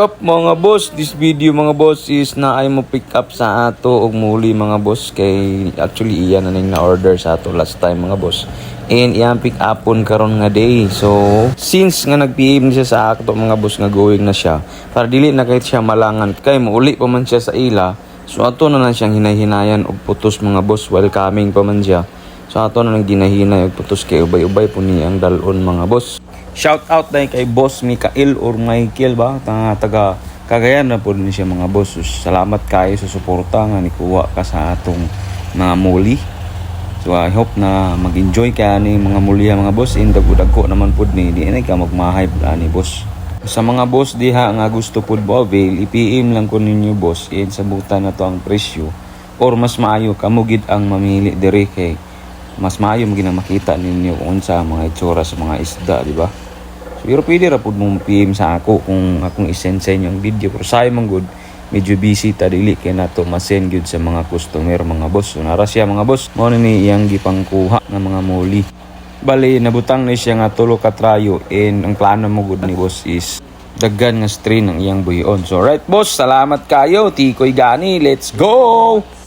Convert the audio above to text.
Sup mga boss, this video mga boss is na ay mo pick up sa ato og muli mga boss kay actually iyan na ning na-order sa ato last time mga boss. And iyang pick upon karon nga day. So since nga nag-PM siya sa ato mga boss nga going na siya, para dili na kahit siya malangan kay mauli pa man siya sa ila. So ato na lang siyang hinay-hinayan og putos mga boss, welcoming pa man siya. So ato na lang ginahinay og putos kay ubay-ubay po ni ang dalon mga boss. Shout out dahil kay Boss Mikael or Michael ba? Taga Cagayan na po din siya mga boss. So, salamat kayo sa suporta nga ni kuha ka sa atong mga muli. So I hope na mag-enjoy ka ni mga muli mga boss. In dagko naman po ni di ka magma-hype ni boss. Sa mga boss diha nga gusto po ba avail, i-PM lang ko ninyo boss. In sabutan na to ang presyo. Or mas maayo kamugid ang mamili dire kay mas maayo mo makita ninyo kung sa mga itsura sa mga isda, di ba? So, pero pwede ra pud mong PM sa ako kung akong isend sa inyo ang video. Pero say man good, medyo busy ta dili kay nato ma-send gyud sa mga customer mga boss. So nara siya mga boss, mao ni iyang gipangkuha ng mga muli. Bali nabutang ni siya nga tulo ka trayo and ang plano mo good ni boss is daghan nga strain ang iyang buhion. So right boss, salamat kayo. Tikoy gani, let's go.